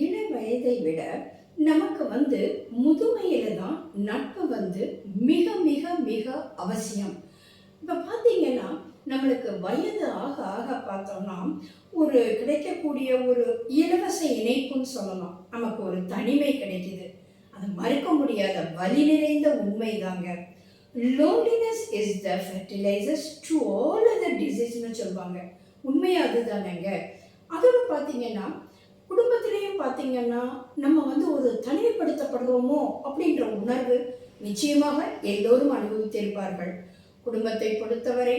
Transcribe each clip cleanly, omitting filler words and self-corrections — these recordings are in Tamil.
இள வயதை விட நமக்கு முதுமையில தான் நட்பு மிக மிக மிக அவசியம். இப்ப பார்த்தீங்கன்னா, நம்மளுக்கு வயது ஆக ஆக பார்த்தோம்னா, ஒரு கிடைக்கக்கூடிய ஒரு இலவச இணைப்புன்னு சொல்லலாம். நமக்கு ஒரு தனிமை கிடைக்குது. அது மறுக்க முடியாத வலி நிறைந்த உண்மைதாங்க. Loneliness is the fertilizers to all other டிசீஸ்ன்னு சொல்லுவாங்க. உண்மையா அதுதானேங்க. அதோட பார்த்தீங்கன்னா, குடும்பத்திலேயும் பார்த்தீங்கன்னா, நம்ம ஒரு தனிமைப்படுத்தப்படுறோமோ அப்படின்ற உணர்வு நிச்சயமாக எல்லோரும் அனுபவித்திருப்பார்கள். குடும்பத்தை பொறுத்தவரை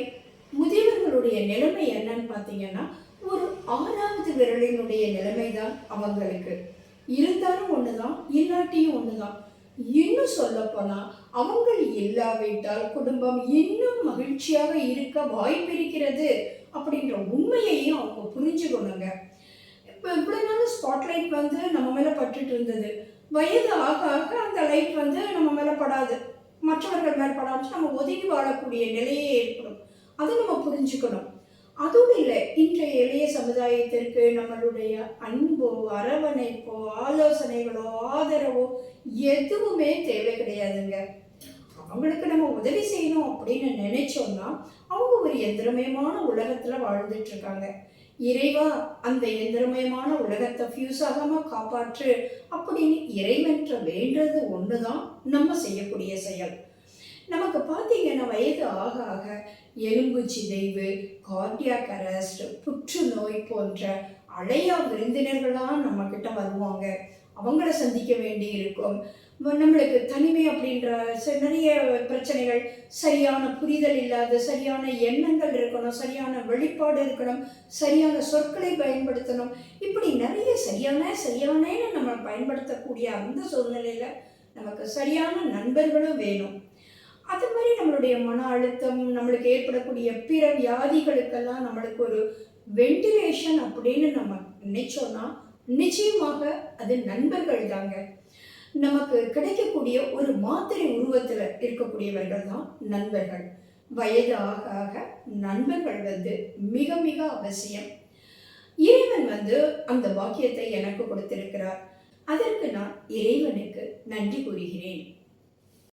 முதியவர்களுடைய நிலைமை என்னன்னு பார்த்தீங்கன்னா, ஒரு 6வது விரலினுடைய நிலைமை தான் அவங்களுக்கு. இருந்தாலும் ஒண்ணுதான், இல்லாட்டியும் ஒண்ணுதான். இன்னும் சொல்லப்போனா, அவங்கள் இல்லாவிட்டால் குடும்பம் இன்னும் மகிழ்ச்சியாக இருக்க வாய்ப்பிருக்கிறது அப்படின்ற உண்மையையும் அவங்க புரிஞ்சுக்கணுங்க. இப்போ இவ்வளோ நாள் ஸ்பாட்லைட் நம்ம மேலே பட்டுட்டு இருந்தது. வயது ஆக ஆக அந்த லைட் நம்ம மேலே படாது. மற்றவர்கள் மேலே படாமல் நம்ம ஒதுங்கி வாழக்கூடிய நிலையே ஏற்படும். அதை நம்ம புரிஞ்சுக்கணும். அதுவும் இல்லை, இன்றைய இளைய சமுதாயத்திற்கு நம்மளுடைய அன்போ, அரவணைப்போ, ஆலோசனைகளோ, ஆதரவோ எதுவுமே தேவை கிடையாதுங்க. அவங்களுக்கு நம்ம உதவி செய்யணும் அப்படின்னு நினைச்சோம்னா, அவங்க ஒரு எந்திரமயமான உலகத்துல வாழ்ந்துட்டு இருக்காங்க. இறைவா, அந்த எந்திரமயமான உலகத்தை ஃபியூஸ் ஆகாம காப்பாற்று அப்படின்னு இறைவன்ற வேண்டது ஒண்ணுதான் நம்ம செய்யக்கூடிய செயல். நமக்கு பார்த்தீங்கன்னா, வயது ஆக ஆக எலும்பு சிதைவு, கார்டியாக் அரெஸ்ட், புற்றுநோய் போன்ற அழையா விருந்தினர்களாக நம்மக்கிட்ட வருவாங்க. அவங்கள சந்திக்க வேண்டி இருக்கும். நம்மளுக்கு தனிமை அப்படின்ற நிறைய பிரச்சனைகள், சரியான புரிதல் இல்லாத, சரியான எண்ணங்கள் இருக்கணும், சரியான வெளிப்பாடு இருக்கணும், சரியான சொற்களை பயன்படுத்தணும். இப்படி நிறைய சரியானன்னு நம்ம பயன்படுத்தக்கூடிய அந்த சூழ்நிலையில் நமக்கு சரியான நண்பர்களும் வேணும். அது மாதிரி நம்மளுடைய மன அழுத்தம், நம்மளுக்கு ஏற்படக்கூடிய பிற வியாதிகளுக்கெல்லாம் நம்மளுக்கு ஒரு வென்டிலேஷன் அப்படின்னு நம்ம நினைச்சோம்னா, நிச்சயமாக அது நண்பர்கள் தாங்க. நமக்கு கிடைக்கக்கூடிய ஒரு மாத்திரை உருவத்தில் இருக்கக்கூடியவர்கள் தான் நண்பர்கள். வயது ஆக ஆக நண்பர்கள் மிக மிக அவசியம். இறைவன் அந்த பாக்கியத்தை எனக்கு கொடுத்திருக்கிறார். அதற்கு நான் இறைவனுக்கு நன்றி கூறுகிறேன்.